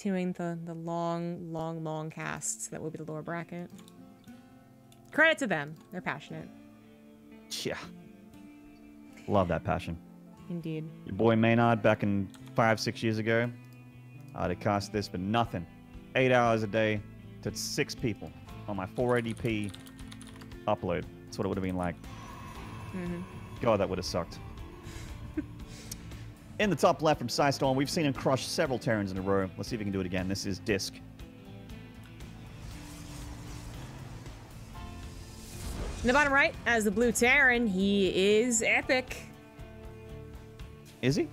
continuing the long casts that will be the lower bracket. Credit to them. They're passionate. Yeah. Love that passion. Indeed. Your boy Maynard back in 5-6 years ago, I'd have cast this for nothing. 8 hours a day to 6 people on my 480p upload. That's what it would have been like. God, that would have sucked. In the top left from Psystorm, we've seen him crush several Terrans in a row. Let's see if we can do it again. This is DisK. In the bottom right, as the blue Terran, he is epic. Is he?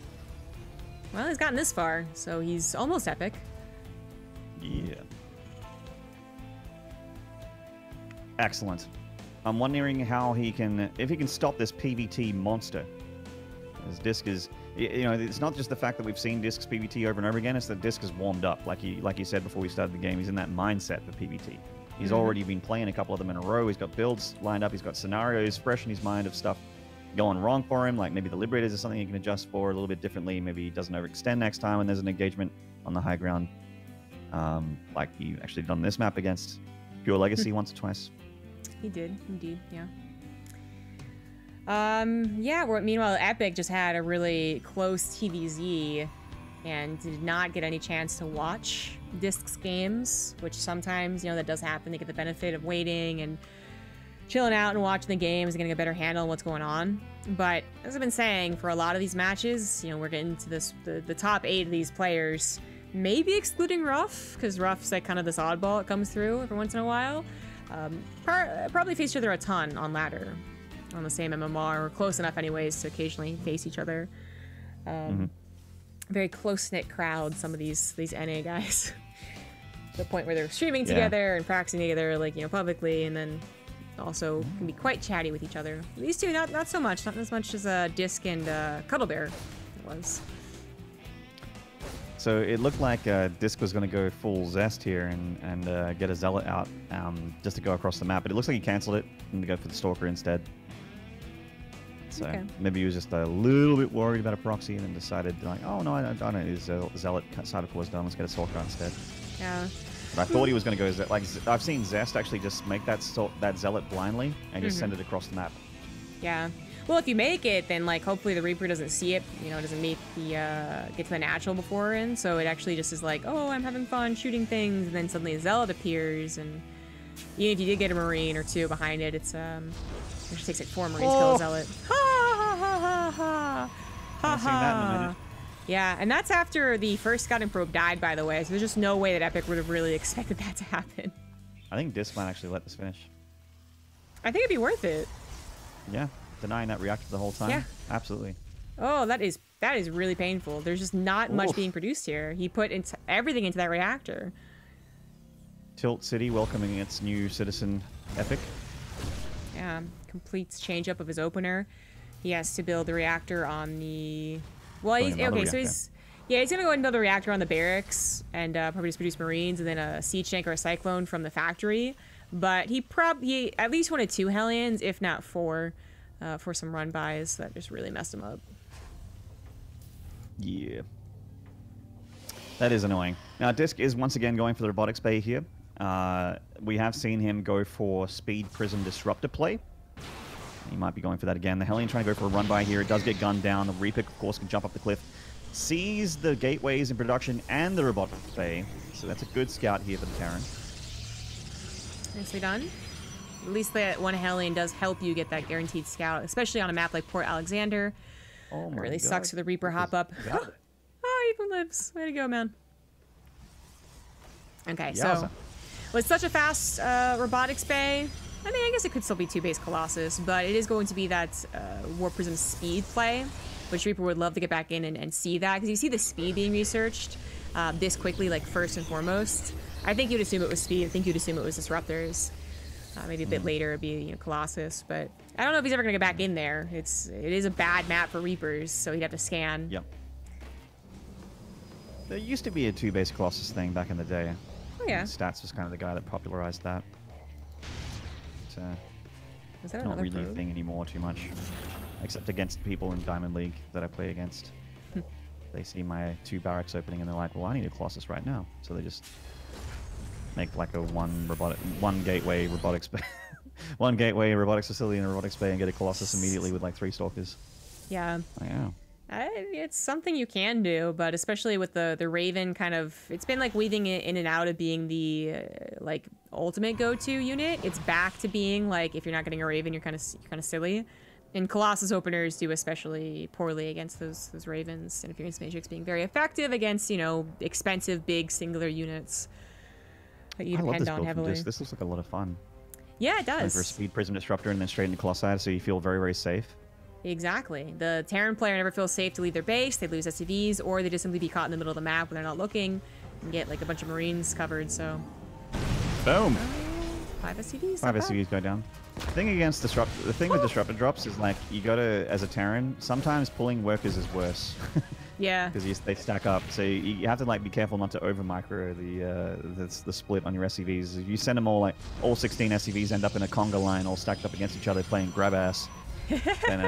Well, he's gotten this far, so he's almost epic. Yeah. Excellent. I'm wondering how he can, if he can stop this PvT monster. As DisK is, you know, it's not just the fact that we've seen DisK's PvT over and over again, it's that DisK is warmed up. Like you said before we started the game, he's in that mindset for PvT. He's already been playing a couple of them in a row. He's got builds lined up. He's got scenarios fresh in his mind of stuff going wrong for him. Like maybe the Liberators is something he can adjust for a little bit differently. Maybe he doesn't overextend next time when there's an engagement on the high ground. Like he actually done this map against Pure Legacy once or twice. He did, indeed, yeah. Yeah, meanwhile, Epic just had a really close TVZ and did not get any chance to watch DisK's games, which sometimes, you know, that does happen. They get the benefit of waiting and chilling out and watching the games and getting a better handle on what's going on. But as I've been saying, for a lot of these matches, you know, we're getting to this the top 8 of these players, maybe excluding Ruff, because Ruff's like kind of this oddball that comes through every once in a while. Probably face each other a ton on ladder, on the same MMR, or close enough anyways to occasionally face each other. Very close-knit crowd, some of these NA guys. To the point where they're streaming together and practicing together, like, you know, publicly, and then also can be quite chatty with each other. These two, not so much. Not as much as DisK and Cuddlebear it was. So it looked like DisK was going to go full Zest here and get a Zealot out just to go across the map. But it looks like he cancelled it and to go for the Stalker instead. So maybe he was just a little bit worried about a proxy and then decided, like, oh, no, I don't know. His Zealot side of course done. Let's get a Stalker instead. Yeah. But I thought he was going to go, like, I've seen Zest actually just make that Zealot blindly and just send it across the map. Yeah. Well, if you make it, then, like, hopefully the Reaper doesn't see it, you know, doesn't make the, get to the natural before, and so it actually just is like, oh, I'm having fun shooting things, and then suddenly a Zealot appears, and even if you did get a Marine or 2 behind it, it's, it just takes like 4 Marines to kill a Zealot. Ha ha ha ha ha! Ha Seen that in a minute. Yeah, and that's after the first Scouting Probe died, by the way, so there's just no way that Epic would have really expected that to happen. I think DisK might actually let this finish. I think it'd be worth it. Yeah. Denying that reactor the whole time? Yeah. Absolutely. Oh, that is really painful. There's just not much being produced here. He put everything into that reactor. Tilt City welcoming its new citizen Epic. Yeah, completes change up of his opener. He has to build the reactor on the... Well, he's okay. Reactor. So he's gonna go ahead and build a reactor on the barracks and probably just produce Marines and then a siege tank or a Cyclone from the factory. But he at least wanted 2 Hellions, if not 4. For some run-bys that just really messed him up. Yeah. That is annoying. Now, DisK is once again going for the Robotics Bay here. We have seen him go for Speed Prism Disruptor play. He might be going for that again. The Hellion trying to go for a run-by here. It does get gunned down. The Reaper, of course, can jump up the cliff. Sees the gateways in production and the Robotics Bay. So that's a good scout here for the Terran. Nicely done. At least that 1 Hellion does help you get that guaranteed scout, especially on a map like Port Alexander. Oh my It really God. sucks for the Reaper hop up. Oh, he even lives. Way to go, man. Okay, so with such a fast robotics bay, I mean, I guess it could still be 2 base Colossus, but it is going to be that War Prism speed play, which Reaper would love to get back in and see that, because you see the speed being researched this quickly, like first and foremost. I think you'd assume it was speed. I think you'd assume it was Disruptors. Maybe a bit later it'd be, you know, Colossus, but I don't know if he's ever gonna get back in there. It is a bad map for Reapers, so he'd have to scan. Yep. There used to be a 2 base Colossus thing back in the day. Oh yeah. Stats was kind of the guy that popularized that. But, is that not really a probe? thing anymore too much, except against people in Diamond League that I play against. They see my 2 barracks opening and they're like, well, I need a Colossus right now. So they just make like a one gateway robotics one gateway robotics facility and a robotics bay and get a Colossus immediately with like 3 stalkers. Yeah. Oh, yeah. It's something you can do, but especially with the Raven kind of, it's been like weaving it in and out of being the like ultimate go-to unit. It's back to being like, if you're not getting a Raven, you're kind of silly. And Colossus openers do especially poorly against those Ravens. Interference Matrix being very effective against, you know, expensive, big, singular units that you depend on heavily. This looks like a lot of fun. Yeah, it does. Going for a Speed Prism Disruptor and then straight into Colossi, so you feel very, very safe. Exactly. The Terran player never feels safe to leave their base. They lose SCVs, or they just simply be caught in the middle of the map when they're not looking and get like a bunch of Marines covered, so... Boom! 5 SCVs. 5 SCVs go down. The thing with Disruptor drops is like, you gotta, as a Terran, sometimes pulling workers is worse. Yeah. Because they stack up, so you have to like be careful not to over micro the split on your SCVs. If you send them all 16 SCVs end up in a conga line all stacked up against each other playing grab ass, then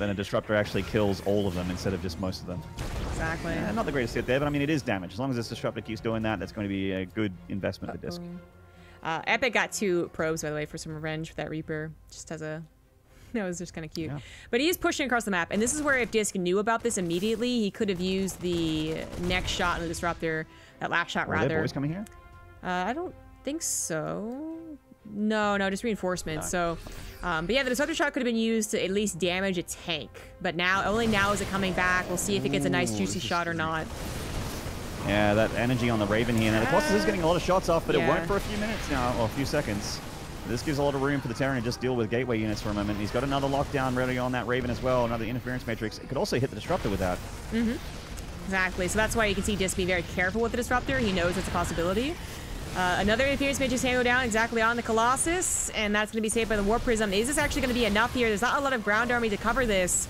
a Disruptor actually kills all of them instead of just most of them. Exactly. Not the greatest hit there, but I mean it is damage. As long as this Disruptor keeps doing that, that's going to be a good investment for DisK. Epic got 2 probes, by the way, for some revenge for that Reaper. Just as a... That was just kind of cute. Yeah. But he is pushing across the map, and this is where if DisK knew about this immediately, he could have used the next shot in the Disruptor, that last shot rather. Are there boys coming here? I don't think so. No, just reinforcements. No. So, but yeah, the Disruptor shot could have been used to at least damage a tank. But now, only now is it coming back. We'll see if it gets a nice juicy shot or not. Yeah, that energy on the Raven here. Now, the Colossus is getting a lot of shots off, but it won't for a few minutes now, or a few seconds. This gives a lot of room for the Terran to just deal with gateway units for a moment. He's got another lockdown ready on that Raven as well, another interference matrix. It could also hit the Disruptor with that. Exactly. So that's why you can see DisK be very careful with the Disruptor. He knows it's a possibility. Another interference matrix can go down exactly on the Colossus, and that's going to be saved by the Warp Prism. Is this actually going to be enough here? There's not a lot of ground army to cover this.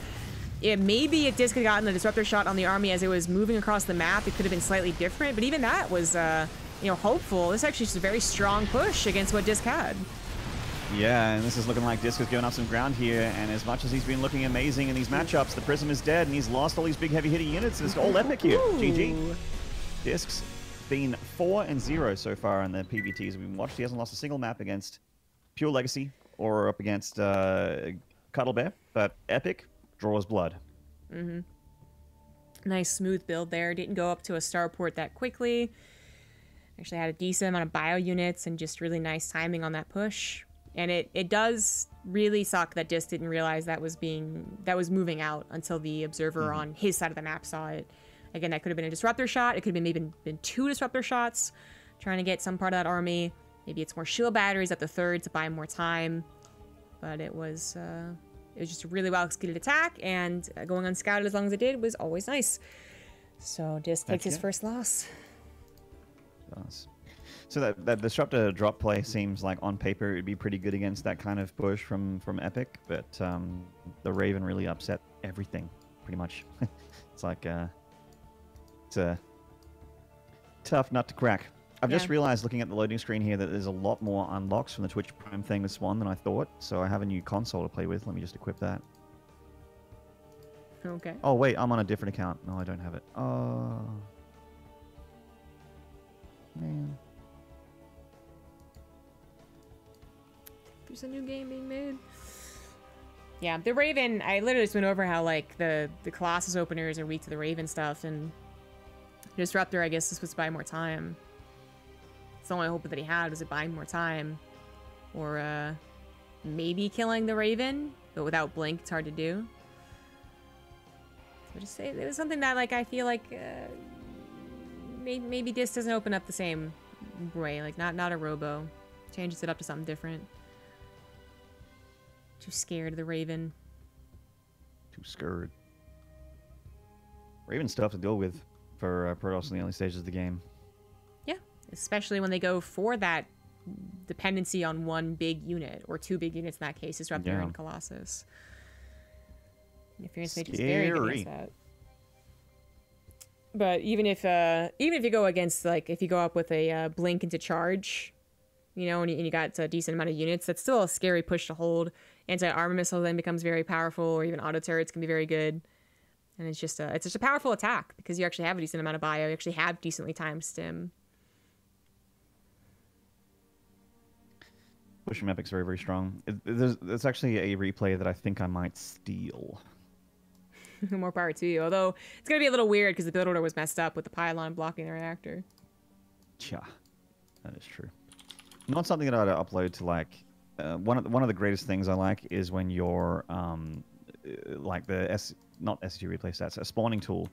Maybe if DisK had gotten the Disruptor shot on the army as it was moving across the map, it could have been slightly different. But even that was, you know, hopeful. This is actually just a very strong push against what DisK had. Yeah, and this is looking like DisK has given up some ground here, and as much as he's been looking amazing in these matchups, the Prism is dead, and he's lost all these big heavy-hitting units. It's all Epic here. GG. DisK's been 4-0 so far in the PVTs we've watched. He hasn't lost a single map against Pure Legacy or up against Cuddle Bear, but Epic draws blood. Nice smooth build there. Didn't go up to a starport that quickly. Actually had a decent amount of bio units and just really nice timing on that push. And it does really suck that DisK didn't realize that was moving out until the observer on his side of the map saw it. Again, that could have been a Disruptor shot. It could have maybe been 2 Disruptor shots, trying to get some part of that army. Maybe it's more shield batteries at the third to buy more time. But it was just a really well executed attack, and going unscouted as long as it did was always nice. So DisK takes his first loss. So that Disruptor drop play seems like on paper it would be pretty good against that kind of push from Epic, but the Raven really upset everything, pretty much. It's like it's a tough nut to crack. I've just realized looking at the loading screen here that there's a lot more unlocks from the Twitch Prime thing with Swan than I thought, so I have a new console to play with. Let me just equip that. Okay. Oh wait, I'm on a different account. No, I don't have it. Oh. Man. There's a new game being made. Yeah, the Raven, I literally just went over how like the Colossus openers are weak to the Raven stuff, and Disruptor, I guess, is supposed to buy more time. It's the only hope that he had, was it buying more time. Or maybe killing the Raven, but without Blink, it's hard to do. So just say it was something that like I feel like maybe DisK doesn't open up the same way, like not a Robo. Changes it up to something different. Too scared of the Raven. Too scared. Raven's tough to deal with for Protoss in the early stages of the game. Yeah, especially when they go for that dependency on one big unit, or 2 big units in that case, Disruptor and Colossus. Interference Matrix is very good against that. But even if you go against, like, if you go up with a blink into charge, you know, and you got a decent amount of units, that's still a scary push to hold. Anti-armor missile then becomes very powerful, or even auto turrets can be very good. And it's just a powerful attack because you actually have a decent amount of bio. You actually have decently timed stim. Pushing Epic's very, very strong. There's actually a replay that I think I might steal. More power to you. Although it's going to be a little weird because the build order was messed up with the pylon blocking the reactor. Cha. That is true. Not something that I'd upload to, like... one of the greatest things I like is when you're... like the... not SG replay stats, a spawning tool.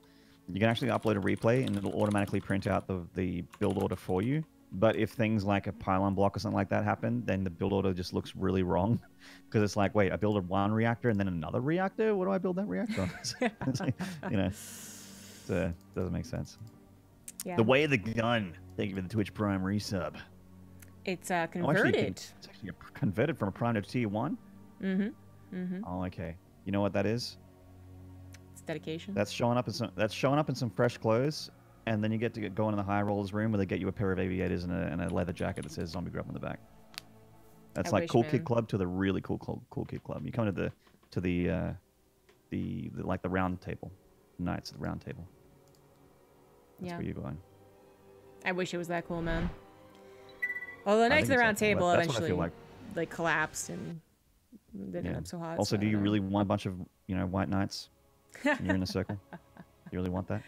You can actually upload a replay and it'll automatically print out the build order for you. But if things like a pylon block or something like that happen, then the build order just looks really wrong. Because it's like, wait, I built one reactor and then another reactor? What do I build that reactor on? It's like, you know, it doesn't make sense. Yeah. The way of the gun. Thank you for the Twitch Prime resub. It's converted. Oh, actually, it's actually converted from a Prime to Tier 1? Mm-hmm. Mm-hmm. Oh, okay. You know what that is? It's dedication. That's showing up in some fresh clothes. And then you get to go into the high rollers room where they get you a pair of aviators and a leather jacket that says ZombieGrub on the back. That's like Cool Kid Club to the really cool Kid Club. You come to the like the round table, Knights of the Round Table. That's where you're going. I wish it was that cool, man. Although the Knights of the Round Table eventually like collapsed and didn't end up so hot. Also, so do you really want a bunch of white knights? And you're in a circle. You really want that?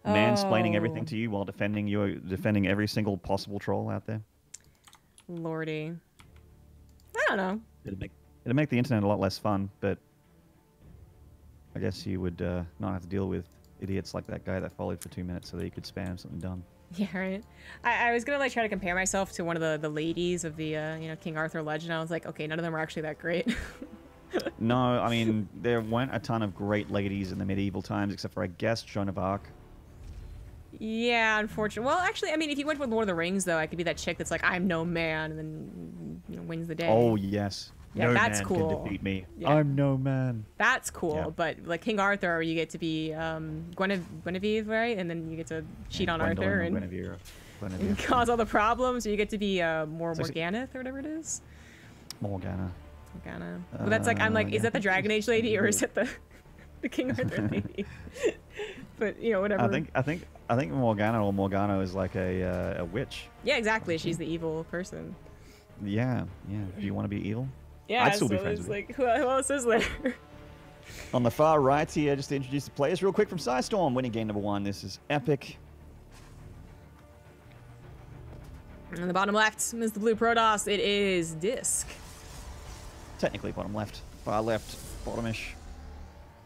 Mansplaining everything to you while defending every single possible troll out there. Lordy. I don't know. It'd make the internet a lot less fun, but I guess you would not have to deal with idiots like that guy that followed for 2 minutes so that you could spam something dumb. Yeah, right. I was gonna like try to compare myself to one of the ladies of the King Arthur legend. I was like, okay, none of them are actually that great. No, I mean there weren't a ton of great ladies in the medieval times, except for I guess Joan of Arc. Yeah, unfortunately. Well, actually, I mean, if you went with Lord of the Rings, though, I could be that chick that's like, I'm no man, and then wins the day. Oh yes. Yeah, no that's man cool. Can defeat me. Yeah. I'm no man. That's cool, but like King Arthur, you get to be Guinevere, right? And then you get to cheat on Arthur and cause all the problems. Or you get to be Morganath or whatever it is. Morgana. But that's like, I'm like, is that the Dragon Age lady or is it the King Arthur lady? But whatever. I think Morgana is like a witch. Yeah, exactly. She's the evil person. Yeah. Do you want to be evil? Yeah, I'd still be friends with like, who else is there? On the far right here, just to introduce the players real quick from Psystorm, winning game number 1. This is Epic. On the bottom left is the blue Protoss. It is DisK. Technically bottom left, far left, bottomish.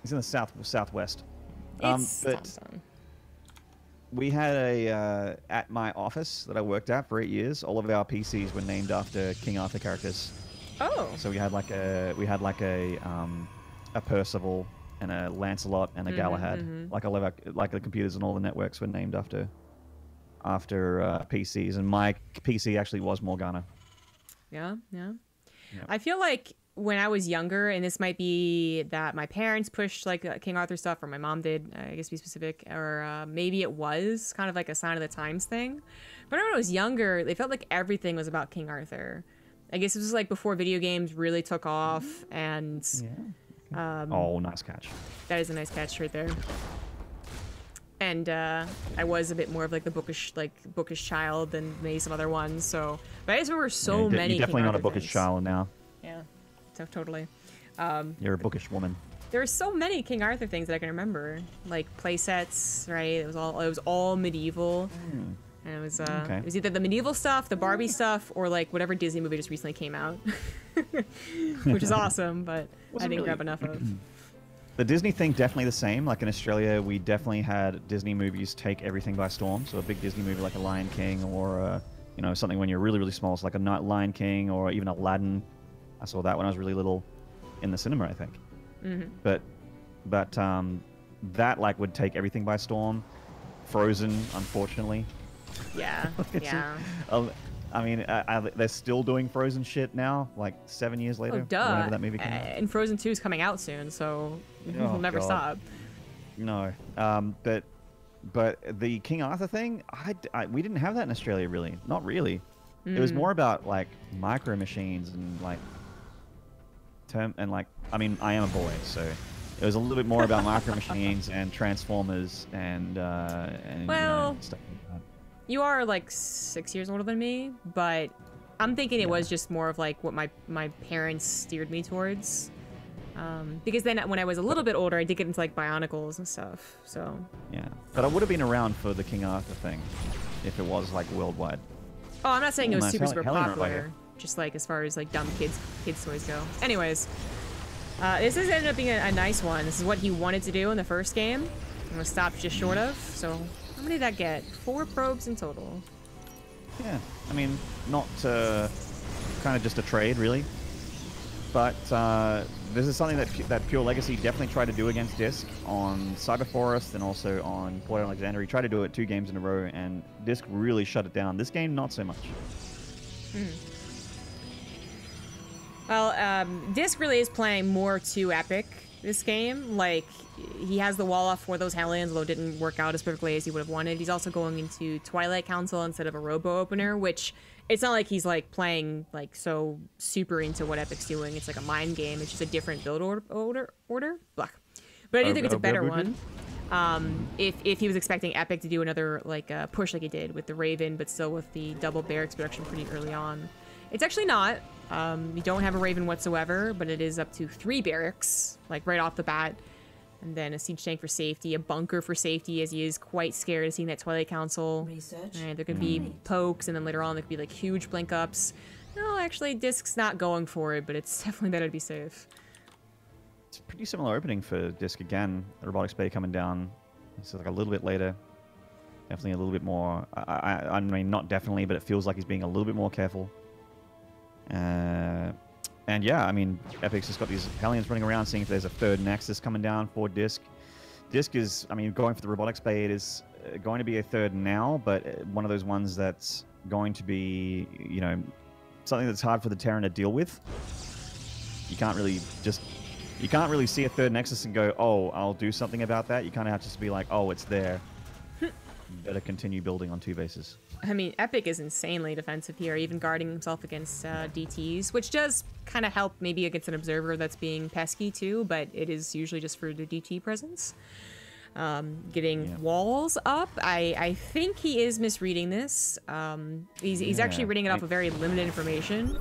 He's in the southwest. But we had at my office that I worked at for 8 years. All of our PCs were named after King Arthur characters. Oh. So we had like a Percival and a Lancelot and a Galahad. Like all of the computers and all the networks were named after PCs, and my PC actually was Morgana. Yeah. I feel like when I was younger, and this might be that my parents pushed like King Arthur stuff, or my mom did, I guess to be specific, or maybe it was kind of like a sign of the times thing. But when I was younger, it felt like everything was about King Arthur. I guess it was like before video games really took off, and oh, nice catch. That is a nice catch right there. And I was a bit more of like the bookish child than maybe some other ones. So, but I guess there were so many. You're definitely King not a Arthur bookish things. child now. Yeah, totally. You're a bookish woman. There were so many King Arthur things that I can remember, like play sets, right? It was all medieval. And it was it was either the medieval stuff, the Barbie stuff, or like whatever Disney movie just recently came out, which is awesome, but I didn't grab enough of. The Disney thing definitely the same. Like in Australia, we definitely had Disney movies take everything by storm. So a big Disney movie like a Lion King, or something when you're really, really small, so like a Lion King or even Aladdin. I saw that when I was really little in the cinema, I think. But that like would take everything by storm. Frozen, unfortunately. Yeah. I mean, they're still doing Frozen shit now, like 7 years later. Oh, duh. Whenever that movie came out. And Frozen 2 is coming out soon, so we'll never stop. No. But the King Arthur thing, we didn't have that in Australia, really. Not really. It was more about, like, micro machines and, like, I mean, I am a boy, so It was a little bit more about micro machines and transformers and well, stuff like that. You are like 6 years older than me, but I'm thinking it was just more of like what my parents steered me towards. Because then when I was a little bit older, I did get into like Bionicles and stuff. So yeah, but I would have been around for the King Arthur thing if it was like worldwide. Oh, I'm not saying it was nice. super popular. Just like as far as like dumb kids toys go. Anyways, this has ended up being a nice one. This is what he wanted to do in the first game. I'm gonna stop just short of. So how many did that get? 4 probes in total. Yeah, I mean, not kind of just a trade, really. But this is something that Pure Legacy definitely tried to do against DisK on Cyber Forest and also on Port Alexander. He tried to do it 2 games in a row, and DisK really shut it down. This game, not so much. Well, DisK really is playing more to Epic this game. Like, he has the wall off for those Hellions, although it didn't work out as perfectly as he would have wanted. He's also going into Twilight Council instead of a Robo Opener, which it's not like he's like playing like so super into what Epic's doing. It's like a mind game. It's just a different build order. Blah. But I do think it's a better one. If he was expecting Epic to do another like push like he did with the Raven, but still with the double barracks production pretty early on, it's actually not. You don't have a Raven whatsoever, but it is up to 3 barracks, like right off the bat. And then a siege tank for safety, a bunker for safety, as he is quite scared of seeing that Twilight Council. And there could be pokes, and then later on there could be like huge blink ups. No, actually, DisK's not going for it, but it's definitely better to be safe. It's a pretty similar opening for DisK again. The Robotics Bay coming down. It's like a little bit later. Definitely a little bit more. I mean, not definitely, but it feels like he's being a little bit more careful. And yeah, I mean, Epic's just got these Hellions running around, seeing if there's a 3rd Nexus coming down for DisK. DisK is, I mean, going for the Robotics Bay, it is going to be a 3rd now, but one of those ones that's going to be, you know, something that's hard for the Terran to deal with. You can't really see a 3rd Nexus and go, oh, I'll do something about that. You kind of have to just be like, oh, it's there. Better continue building on 2 bases. I mean, Epic is insanely defensive here, even guarding himself against DTs, which does kind of help maybe against an observer that's being pesky too, but it is usually just for the DT presence. Getting walls up, I think he is misreading this. He's actually reading it off of very limited information.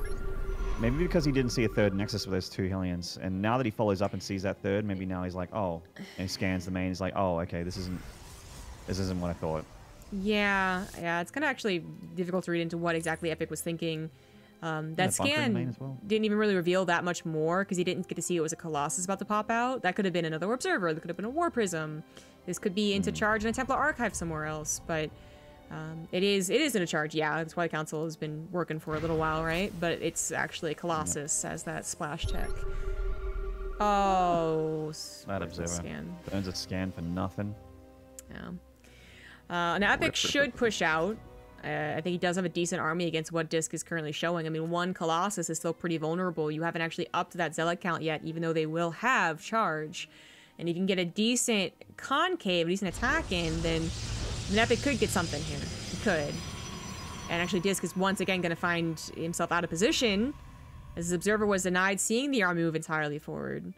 Maybe because he didn't see a 3rd Nexus with those 2 Hellions, and now that he follows up and sees that 3rd, maybe now he's like, oh, and he scans the main, he's like, oh, okay, this isn't what I thought. Yeah, it's kind of actually difficult to read into what exactly Epic was thinking. That scan didn't even really reveal that much more because he didn't get to see it was a Colossus about to pop out. That could have been another observer. That could have been a War Prism. This could be into charge in a Templar Archive somewhere else. But it is in a charge. Yeah, that's why the Council has been working for a little while, right? But it's actually a Colossus as that splash tech. Oh, that observer burns a scan for nothing. Yeah. Now Epic should push out. I think he does have a decent army against what DisK is currently showing. I mean, 1 Colossus is still pretty vulnerable. You haven't actually upped that Zealot count yet, even though they will have charge. And if you can get a decent concave, a decent attack in, then Epic could get something here. He could. And actually, DisK is once again going to find himself out of position, as his observer was denied seeing the army move entirely forward.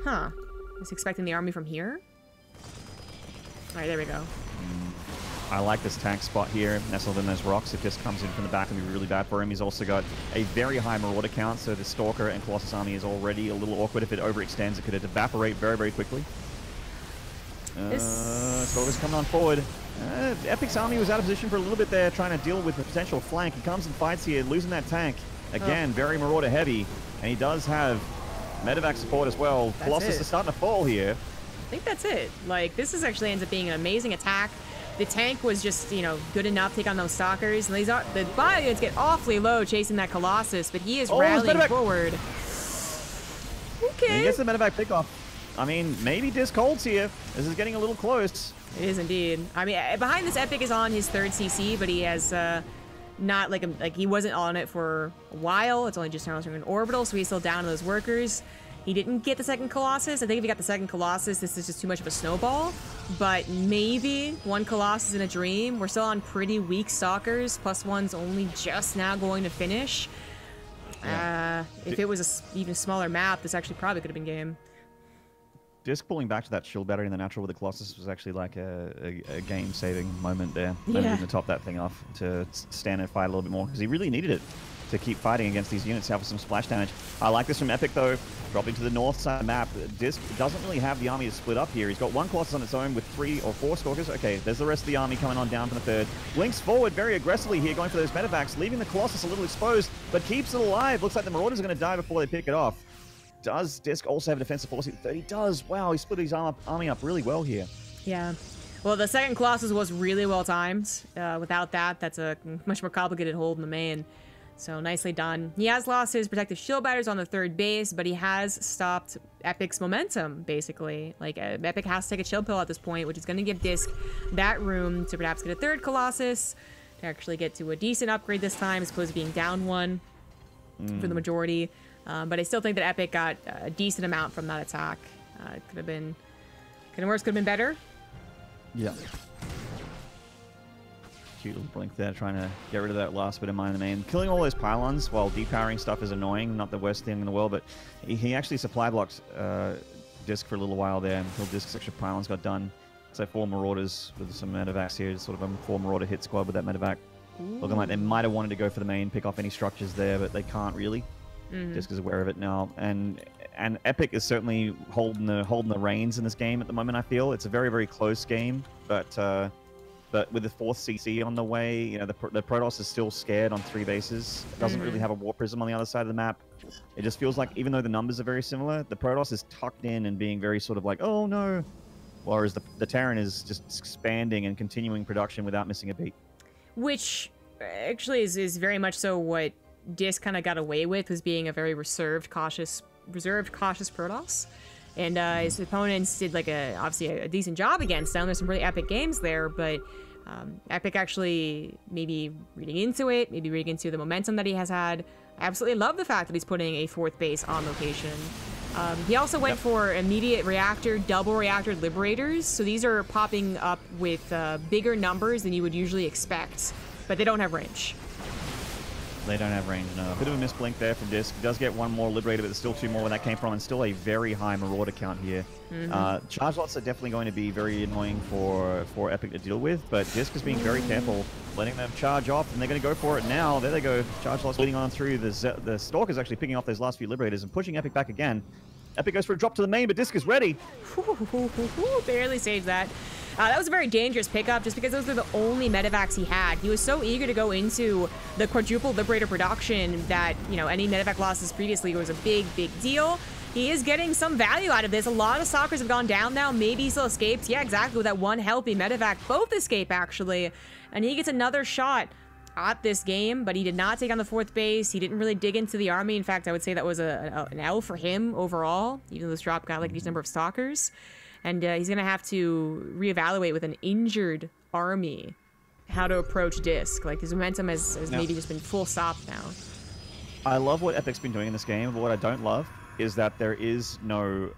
Huh. Is he expecting the army from here? Alright, there we go. I like this tank spot here, nestled in those rocks. If this comes in from the back, it can be really bad for him. He's also got a very high Marauder count, so the Stalker and Colossus army is already a little awkward. If it overextends, it could evaporate very, very quickly. Stalker's coming on forward. Epic's army was out of position for a little bit there, trying to deal with the potential flank. He comes and fights here, losing that tank. Again, very Marauder heavy, and he does have medevac support as well. Colossus is starting to fall here. I think that's it. Like, this is actually ends up being an amazing attack. The tank was just, you know, good enough to take on those stalkers. And the bio units get awfully low chasing that Colossus, but he is rallying forward. Okay. And he gets the medevac pickoff. I mean, maybe DisK holds here. This is getting a little close. It is indeed. I mean, behind this, Epic is on his 3rd CC, but he has not like he wasn't on it for a while. It's only just now entering an orbital, so he's still down to those workers. He didn't get the 2nd Colossus. I think if he got the 2nd Colossus, this is just too much of a snowball. But maybe 1 Colossus in a dream. We're still on pretty weak stalkers. +1's only just now going to finish. Yeah. If it was an even smaller map, this actually probably could have been game. DisK pulling back to that shield battery in the natural with the Colossus was actually like a game-saving moment there. Yeah. Managing to top that thing off to stand and fight a little bit more because he really needed it to keep fighting against these units, have some splash damage. I like this from Epic though, dropping to the north side of the map. DisK doesn't really have the army to split up here. He's got one Colossus on its own with 3 or 4 Stalkers. Okay, there's the rest of the army coming on down from the third. Blinks forward very aggressively here, going for those medevacs, leaving the Colossus a little exposed, but keeps it alive. Looks like the Marauders are going to die before they pick it off. Does DisK also have a defensive force? He does. Wow, he split his army up really well here. Yeah. Well, the second Colossus was really well timed. Without that, that's a much more complicated hold in the main. So nicely done. He has lost his protective shield batters on the third base, but he has stopped Epic's momentum, basically. Like, Epic has to take a chill pill at this point, which is going to give DisK that room to perhaps get a third Colossus, to actually get to a decent upgrade this time, as opposed to being down one for the majority. But I still think that Epic got a decent amount from that attack. It could have been worse, could have been better. Yeah. Cute little blink there, trying to get rid of that last bit of mine in the main. Killing all those pylons while depowering stuff is annoying. Not the worst thing in the world, but he actually supply blocked DisK for a little while there until DisK's extra pylons got done. So 4 Marauders with some medevacs here. Sort of a 4 Marauder hit squad with that medevac. Ooh. Looking like they might have wanted to go for the main, pick off any structures there, but they can't really. DisK is aware of it now, and Epic is certainly holding the reins in this game at the moment. I feel it's a very, very close game, but with the 4th CC on the way, you know, the Protoss is still scared on 3 bases. Doesn't really have a War Prism on the other side of the map. It just feels like, even though the numbers are very similar, the Protoss is tucked in and being very sort of like, oh no, whereas the Terran is just expanding and continuing production without missing a beat. Which actually is very much so what DisK kind of got away with, was being a very reserved, cautious Protoss. And his opponents did obviously a decent job against them. There's some really epic games there, but Epic actually maybe reading into the momentum that he has had. I absolutely love the fact that he's putting a 4th base on location. He also went for immediate reactor, double reactor liberators. So these are popping up with bigger numbers than you would usually expect, but they don't have range. They don't have range, no. A bit of a misblink there from DisK. Does get 1 more Liberator, but there's still 2 more where that came from, and still a very high Marauder count here. Charge lots are definitely going to be very annoying for Epic to deal with, but DisK is being very careful, letting them charge off, and they're going to go for it now. There they go. Charge lots leading on through. The Stalker's actually picking off those last few Liberators and pushing Epic back again. Epic goes for a drop to the main, but DisK is ready. Barely saves that. That was a very dangerous pickup, just because those were the only medevacs he had. He was so eager to go into the quadruple Liberator production that, you know, any medevac losses previously was a big, big deal. He is getting some value out of this. A lot of stalkers have gone down now. Maybe he still escapes. Yeah, exactly, with that one healthy medevac. Both escape, actually. And he gets another shot at this game, but he did not take on the 4th base. He didn't really dig into the army. In fact, I would say that was an L for him overall, even though this drop got like a decent number of stalkers. And he's going to have to reevaluate with an injured army how to approach DisK. Like, his momentum has maybe just been full stop now. I love what Epic's been doing in this game, but what I don't love is that there is no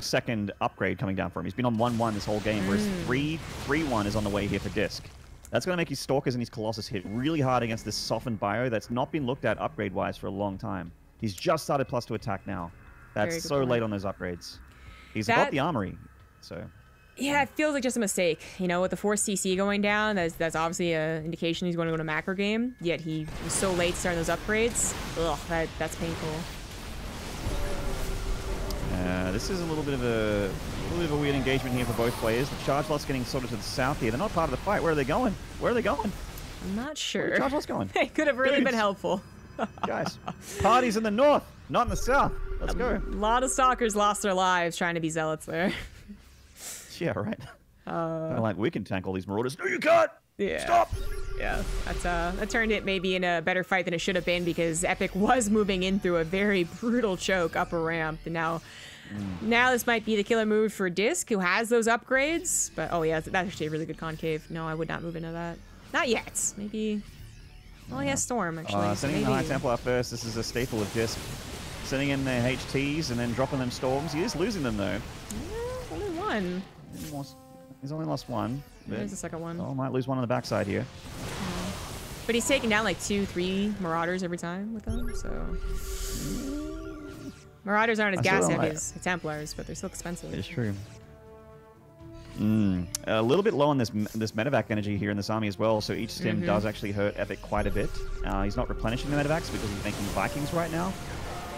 second upgrade coming down for him. He's been on 1-1 this whole game, whereas 3-1 is on the way here for DisK. That's going to make his Stalkers and his Colossus hit really hard against this softened bio that's not been looked at upgrade-wise for a long time. He's just started +2 attack now. That's so late on those upgrades. He's got the armory, so... Yeah, it feels like just a mistake. You know, with the 4 CC going down, that's obviously an indication he's going to go to macro game, yet he was so late starting those upgrades. Ugh, that's painful. This is a little bit of a weird engagement here for both players. The charge lot's getting sort of to the south here. They're not part of the fight. Where are they going? Where are they going? I'm not sure. Where are the charge lots going? They could have really been helpful. Guys, party's in the north, not in the south. Let's go. A lot of stalkers lost their lives trying to be zealots there. Yeah, right. Kind of like, we can tank all these Marauders. No, you can't! Yeah. Stop! Yeah, that turned it maybe in a better fight than it should have been, because Epic was moving in through a very brutal choke up a ramp, and now this might be the killer move for DisK, who has those upgrades. But oh yeah, that's actually a really good concave. No, I would not move into that. Not yet. Maybe. Well, he has Storm actually. Sending in the High Templar first. This is a staple of DisK. Sending in their HTs and then dropping them Storms. He is losing them though. Yeah, only one. He's only lost one. There's the second one. Oh, might lose one on the backside here. But he's taking down like 2-3 Marauders every time with them, so... Marauders aren't as I still gas don't heavy like- as Templars, but they're still expensive. It's true. A little bit low on this medevac energy here in this army as well, so each stim does actually hurt Epic quite a bit. He's not replenishing the medevacs because he's making Vikings right now.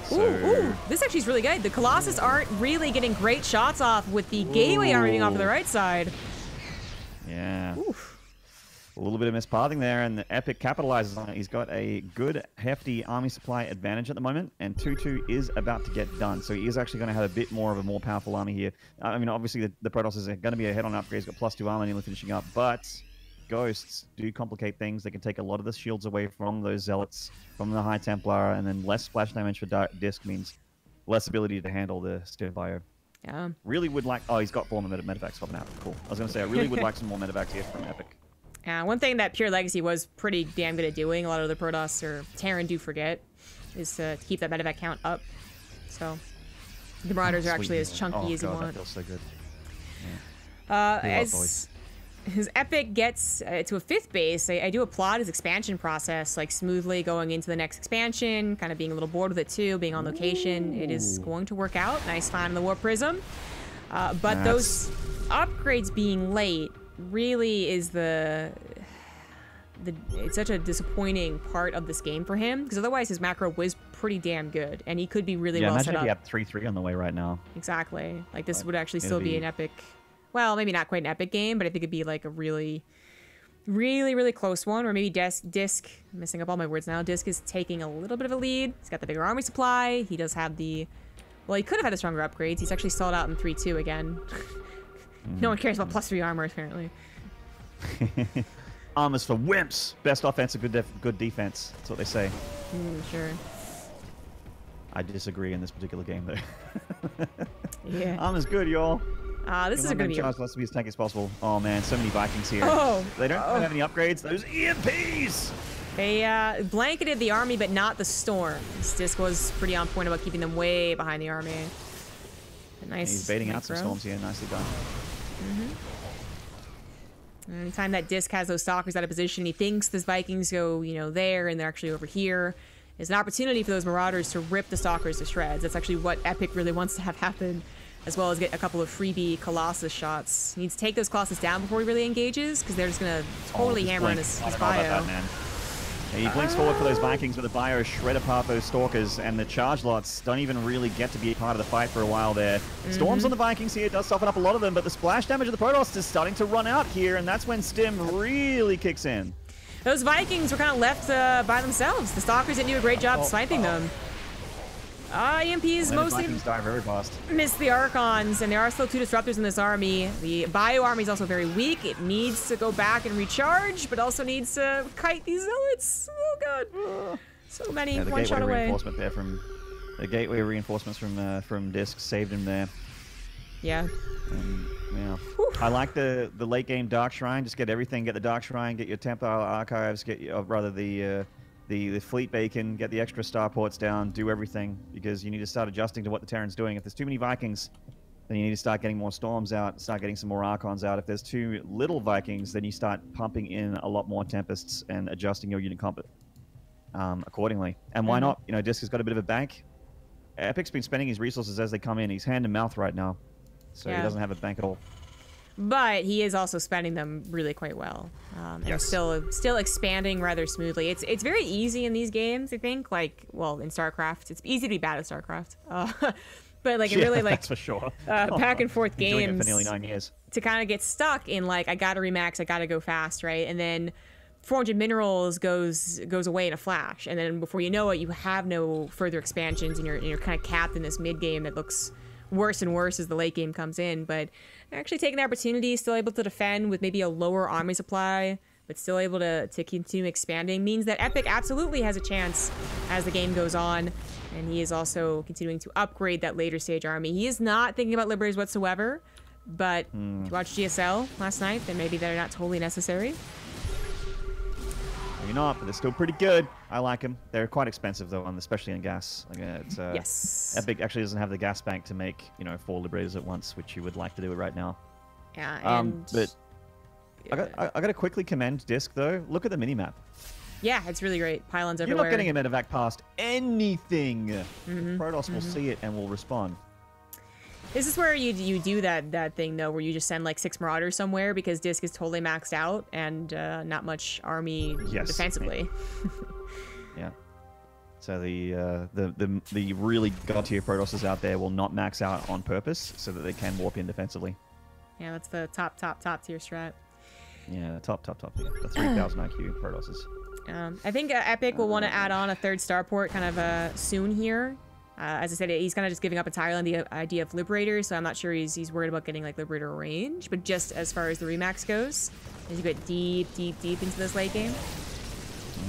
So... Ooh, this actually is really good. The Colossus aren't really getting great shots off with the Gateway army being off to the right side. Yeah. Oof. A little bit of mispathing there, and the Epic capitalizes on it. He's got a good, hefty army supply advantage at the moment, and 2-2 is about to get done. So he is actually going to have a bit more of a more powerful army here. I mean, obviously, the Protoss is going to be ahead on upgrades. He's got +2 armor nearly finishing up, but Ghosts do complicate things. They can take a lot of the shields away from those Zealots, from the High Templar, and then less splash damage for DisK means less ability to handle the Stiff Bio. Yeah. Really would like... Oh, he's got 4 medevacs swapping out. Cool. I was going to say, I really would like some more medevacs here from Epic. One thing that Pure Legacy was pretty damn good at doing, a lot of the Protoss or Terran do forget, is to keep that medevac count up. So the Marauders are actually as chunky as you want. That feels so good. As Epic gets to a 5th base, I do applaud his expansion process, like smoothly going into the next expansion, kind of being a little bored with it too, being on location. It is going to work out. Nice find in the Warp Prism. But those upgrades being late really is it's such a disappointing part of this game for him, because otherwise his macro was pretty damn good and he could be really well set up. Yeah, imagine if he had 3-3 on the way right now. Exactly. Like this would actually still be an epic, well, maybe not quite an epic game, but I think it'd be like a really, really, really close one. Or maybe DisK, I'm messing up all my words now, DisK is taking a little bit of a lead. He's got the bigger army supply. He does have the, well, he could have had the stronger upgrades. He's actually stalled out in 3-2 again. No one cares about +3 armor, apparently. Armor's for wimps. Best offense, good defense. That's what they say. Sure. I disagree in this particular game, though. Yeah. Armor's good, y'all. This is going to be chance to be as tanky as possible. Oh man, so many Vikings here. They don't have any upgrades. Those EMPs. They blanketed the army, but not the storms. DisK was pretty on point about keeping them way behind the army. Nice. He's baiting out some storms here. Nicely done. Anytime that DisK has those stalkers out of position, he thinks the Vikings go, there, and they're actually over here. There's an opportunity for those Marauders to rip the stalkers to shreds. That's actually what Epic really wants to have happen, as well as get a couple of freebie Colossus shots. He needs to take those Colossus down before he really engages, because they're just going to totally hammer in his bio. He blinks forward for those Vikings, but the bio shred apart those Stalkers, and the charge lots don't even really get to be a part of the fight for a while there. Storms on the Vikings here does soften up a lot of them, but the splash damage of the Protoss is starting to run out here, and that's when Stim really kicks in. Those Vikings were kind of left by themselves. The Stalkers didn't do a great job sniping them. EMPs mostly die very fast. Missed the Archons, and there are still 2 Disruptors in this army. The Bio army is also very weak. It needs to go back and recharge, but also needs to kite these Zealots. Oh god, so many. One shot away. Reinforcement there from the gateway reinforcements from DisK saved him there. Yeah. And, I like the late game Dark Shrine. Just get everything. Get the Dark Shrine. Get your Templar archives. Get the fleet bacon, get the extra starports down, do everything, because you need to start adjusting to what the Terran's doing. If there's too many Vikings, then you need to start getting more Storms out, start getting some more Archons out. If there's too little Vikings, then you start pumping in a lot more Tempests and adjusting your unit comp accordingly. And why not? DisK has got a bit of a bank. Epic's been spending his resources as they come in. He's hand to mouth right now, so he doesn't have a bank at all. But he is also spending them really quite well. And still expanding rather smoothly. It's very easy in these games, I think. Like, well, in StarCraft, it's easy to be bad at StarCraft. But like, it really like that's for sure. Back and forth games. Doing it for nearly 9 years. To kind of get stuck in like, I gotta remax, I gotta go fast, right? And then 400 minerals goes away in a flash, and then before you know it, you have no further expansions, and you're kind of capped in this mid game that looks worse and worse as the late game comes in. But actually taking the opportunity, still able to defend with maybe a lower army supply, but still able to continue expanding, means that Epic absolutely has a chance as the game goes on. And he is also continuing to upgrade that later stage army. He is not thinking about Liberators whatsoever, but if you watched GSL last night, then maybe they're not totally necessary. Maybe not, but they're still pretty good. I like them. They're quite expensive though, especially in gas. Like, yes. Epic actually doesn't have the gas bank to make 4 Liberators at once, which you would like to do it right now. Yeah, and but I got to quickly commend DisK though. Look at the minimap. Yeah, it's really great. Pylons You're everywhere. not getting a medevac past anything. Protoss will see it and will respond. This is where you do that thing, though, where you just send, like, 6 Marauders somewhere because DisK is totally maxed out and not much army defensively. Yeah. So the really god-tier Protosses out there will not max out on purpose so that they can warp in defensively. Yeah, that's the top tier strat. Yeah, top tier. The 3,000 IQ Protosses. I think Epic will want to add on a 3rd starport kind of soon here. As I said, he's kind of just giving up entirely on the idea of Liberator, so I'm not sure he's worried about getting, like, Liberator range. But just as far as the Remax goes, as you get deep into this late game.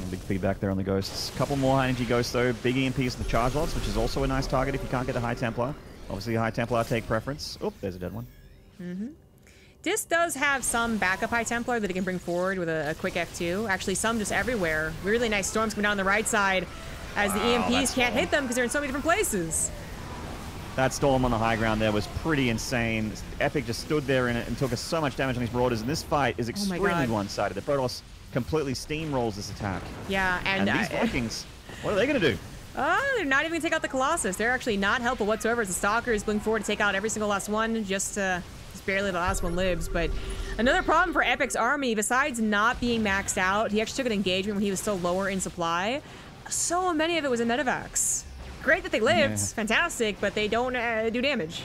Big feedback there on the Ghosts. Couple more high energy Ghosts, though. Big EMPs and the Charge Lots, which is also a nice target if you can't get a High Templar. Obviously, High Templar take preference. Oh, there's a dead one. DisK does have some backup High Templar that he can bring forward with a quick F2. Actually, some just everywhere. Really nice storms coming down the right side as the EMPs can't hit them because they're in so many different places. That storm on the high ground there was pretty insane. Epic just stood there in it and took us so much damage on these Marauders, and this fight is extremely one-sided. The Protoss completely steamrolls this attack. Yeah, and these Vikings, what are they going to do? They're not even going to take out the Colossus. They're actually not helpful whatsoever as the Stalkers blink forward to take out every single last one, just barely the last one lives. But another problem for Epic's army, besides not being maxed out, he actually took an engagement when he was still lower in supply. So many of it was in medevacs. Great that they lived, fantastic, but they don't do damage.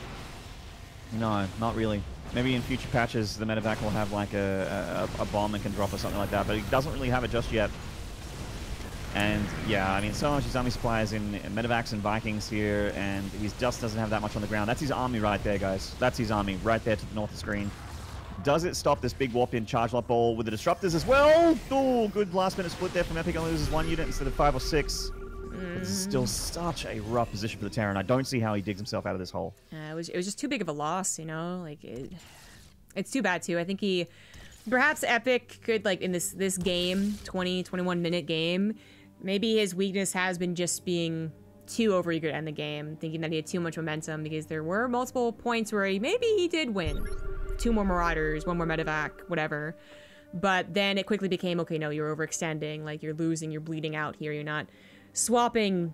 No, not really. Maybe in future patches, the medevac will have like a bomb and can drop or something like that, but he doesn't really have it just yet. And yeah, I mean, so much his army supplies in medevacs and Vikings here, and he just doesn't have that much on the ground. That's his army right there, guys. That's his army right there to the north of the screen. Does it stop this big warp in charge lot ball with the disruptors as well? Oh, good last minute split there from Epic and loses 1 unit instead of 5 or 6. This is still such a rough position for the Terran. I don't see how he digs himself out of this hole. It was just too big of a loss, you know? Like, it's too bad, too. I think he... Perhaps Epic could, like, in this game, 20, 21-minute game, maybe his weakness has been just being too overeager to end the game, thinking that he had too much momentum, because there were multiple points where maybe he did win. 2 more Marauders, 1 more medevac, whatever. But then it quickly became, okay, no, you're overextending, like, you're losing, you're bleeding out here, you're not swapping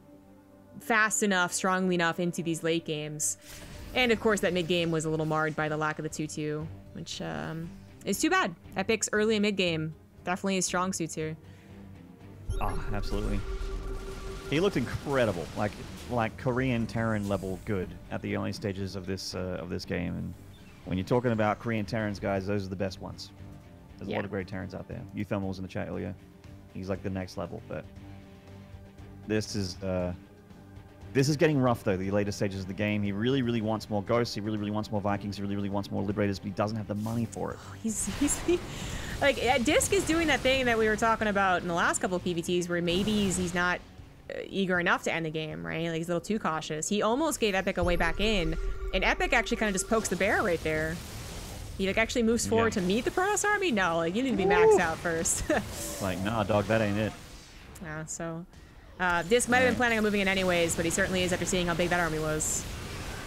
fast enough, strongly enough into these late games. And of course that mid game was a little marred by the lack of the 2-2, which is too bad. Epic's early and mid game definitely his strong suits here. Oh, absolutely. He looked incredible, like Korean Terran level good at the early stages of this game. And when you're talking about Korean Terrans, guys, those are the best ones. There's a lot of great Terrans out there. Uthermal was in the chat earlier. He's like the next level, but this is getting rough, though, the later stages of the game. He really, really wants more Ghosts. He really, really wants more Vikings. He really, really wants more Liberators, but he doesn't have the money for it. Like, DisK is doing that thing that we were talking about in the last couple of PVTs where maybe he's not eager enough to end the game, right? Like, he's a little too cautious. He almost gave Epic a way back in, and Epic actually kind of just pokes the bear right there. He, like, actually moves forward to meet the Protoss army? No, like, you need to be maxed out first. Like, nah, dog, that ain't it. Yeah, so... DisK might have been planning on moving in anyways, but he certainly is after seeing how big that army was.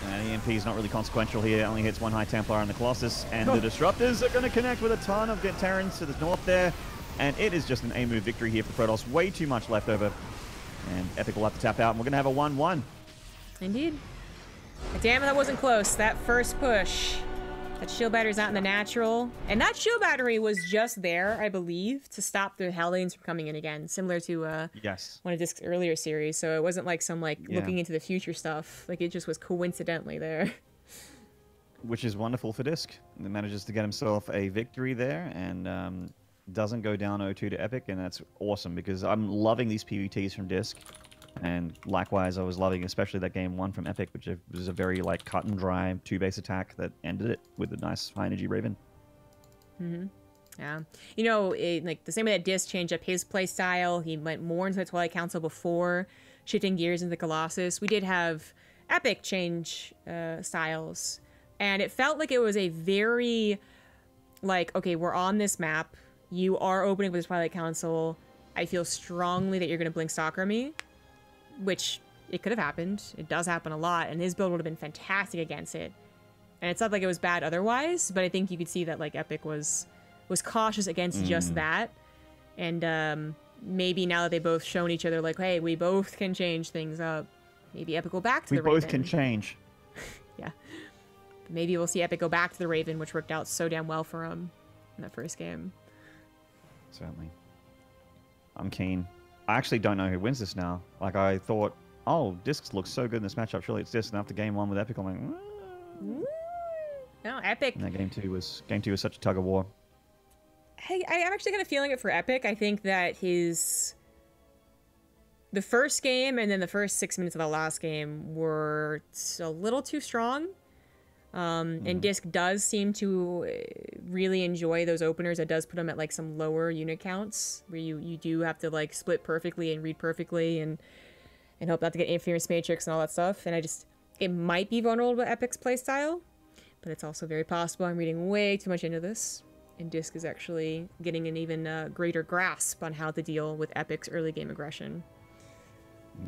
EMP is not really consequential here. It only hits 1 High Templar on the Colossus, and the Disruptors are going to connect with a ton of Terrans to the north there, and it is just an A-move victory here for Protoss. Way too much left over, and Epic will have to tap out, and we're going to have a 1-1. Indeed. Damn, that wasn't close. That first push. That shield battery's out in the natural. And that shield battery was just there, I believe, to stop the Hellions from coming in again, similar to one of DisK's earlier series. So it wasn't like some looking into the future stuff. Like, it just was coincidentally there. Which is wonderful for DisK. He manages to get himself a victory there and doesn't go down 0-2 to Epic, and that's awesome because I'm loving these PvTs from DisK. And likewise, I was loving especially that game 1 from Epic, which was a very like cut and dry 2-base attack that ended it with a nice high energy Raven. Yeah, you know, like the same way that DisK changed up his play style, he went more into the Twilight Council before shifting gears into the Colossus. We did have Epic change styles, and it felt like it was a very like, okay, we're on this map. You are opening with the Twilight Council. I feel strongly that you're going to blink stalker me. Which, it could have happened. It does happen a lot, and his build would have been fantastic against it. And it's not like it was bad otherwise, but I think you could see that, like, Epic was cautious against just that. And maybe now that they both shown each other, like, hey, we both can change things up. Maybe Epic go back to the Raven. We both can change. Yeah. Maybe we'll see Epic go back to the Raven, which worked out so damn well for him in that first game. Certainly. I'm keen. I actually don't know who wins this now. Like, I thought, oh, DisK looks so good in this matchup. Surely it's DisK. And after game 1 with Epic, I'm like, no, Epic. And that game 2 was such a tug of war. Hey, I'm actually kind of feeling it for Epic. I think that the first game and then the first 6 minutes of the last game were a little too strong. And DisK does seem to really enjoy those openers. It does put them at like some lower unit counts where you do have to like split perfectly and read perfectly and hope not to get interference matrix and all that stuff. And it might be vulnerable to Epic's playstyle, but it's also very possible I'm reading way too much into this. And DisK is actually getting an even greater grasp on how to deal with Epic's early game aggression.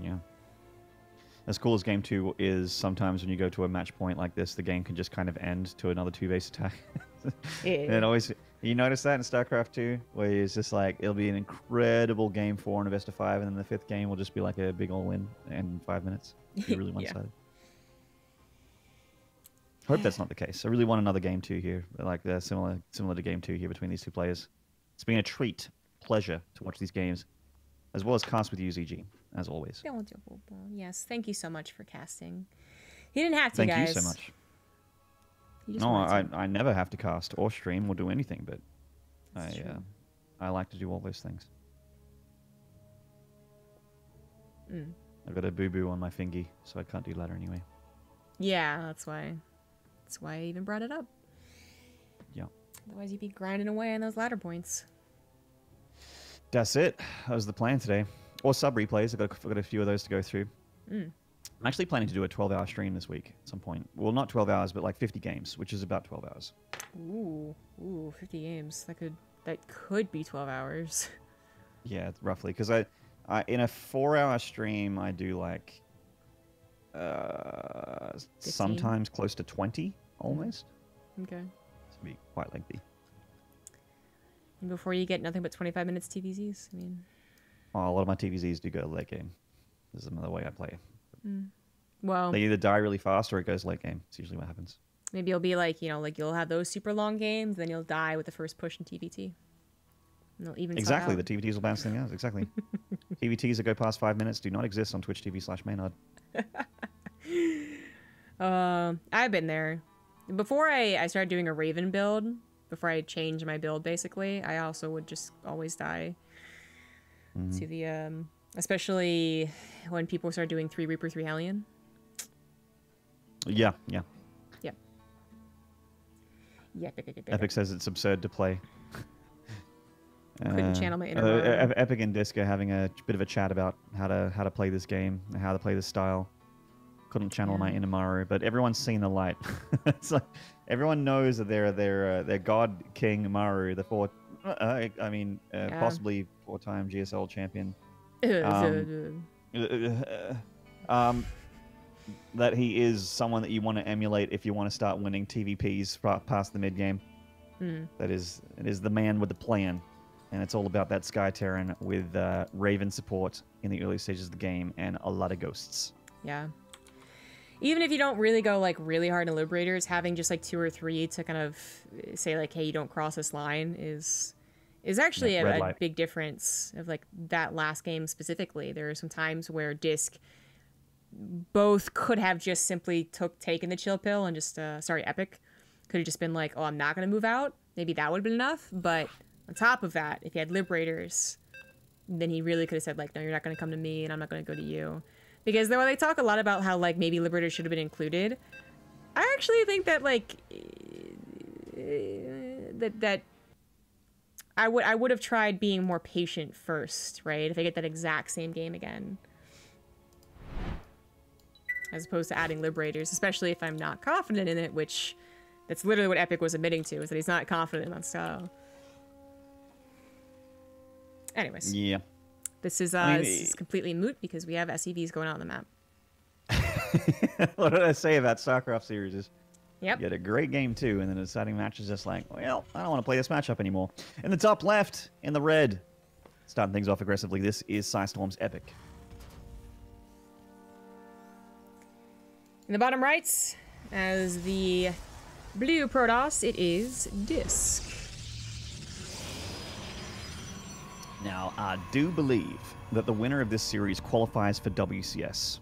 Yeah. As cool as game 2 is, sometimes when you go to a match point like this, the game can just kind of end to another 2-base attack. And always, you notice that in StarCraft 2, where it's just like, it'll be an incredible game 4 in a best of 5, and then the 5th game will just be like a big all-win in 5 minutes. It'll be really one-sided. Hope that's not the case. I really want another game 2 here, like similar to game 2 here between these two players. It's been a treat, pleasure to watch these games, as well as cast with you, ZG, as always. Yes, thank you so much for casting. You didn't have to, guys. Thank you so much. No, I never have to cast or stream or do anything, but I like to do all those things. I've got a boo-boo on my fingy, so I can't do ladder anyway. Yeah, that's why. That's why I even brought it up. Yeah. Otherwise, you'd be grinding away on those ladder points. That's it. That was the plan today. Or sub replays. I've got a few of those to go through. I'm actually planning to do a 12-hour stream this week at some point. Well, not 12 hours, but like 50 games, which is about 12 hours. Ooh, 50 games. That could be 12 hours. Yeah, roughly. Because I in a 4-hour stream, I do like sometimes close to 20, almost. Okay. It's gonna be quite lengthy. And before you get nothing but 25 minutes TVZs, I mean. Oh, a lot of my TVZs do go late game. This is another way I play. Well, they either die really fast or it goes late game. It's usually what happens. Maybe you'll be like, you'll have those super long games, then you'll die with the first push in TVT. And they'll even exactly, the TVTs will bounce things out. Exactly. TVTs that go past 5 minutes do not exist on Twitch TV/Maynard. I've been there. Before I started doing a Raven build, before I changed my build, basically, I also would just always die to the, especially when people start doing 3 Reaper, 3 Hellion. Yeah. Epic says it's absurd to play. Couldn't channel my inner Epic and DisK are having a bit of a chat about how to play this game and how to play this style. Couldn't channel my inner Maru, but everyone's seen the light. It's like everyone knows that they're God King Maru, the possibly 4-time GSL champion. That he is someone that you want to emulate if you want to start winning TVPs past the mid game. It is the man with the plan, and it's all about that Sky Terran with Raven support in the early stages of the game and a lot of ghosts. Yeah. Even if you don't really go like really hard in Liberators, having just like 2 or 3 to kind of say like, hey, you don't cross this line is actually a big difference of like that last game specifically. There are some times where DisK both could have just simply taken the chill pill and just Epic could have just been like, oh, I'm not going to move out. Maybe that would have been enough. But on top of that, if he had Liberators, then he really could have said like, no, you're not going to come to me and I'm not going to go to you. Because though they talk a lot about how like maybe Liberators should have been included, I actually think that like that I would have tried being more patient first, right? If I get that exact same game again. As opposed to adding Liberators, especially if I'm not confident in it, which that's literally what Epic was admitting to, is that he's not confident in that style. Anyways. Yeah. This is completely moot because we have SEVs going on the map. What did I say about StarCraft series is Yep. you had a great game too, and then the deciding match is just like, well, I don't want to play this matchup anymore. In the top left, in the red, Starting things off aggressively, this is Psystorm's Epic. In the bottom right, as the blue Protoss, it is DisK. Now, I do believe that the winner of this series qualifies for WCS.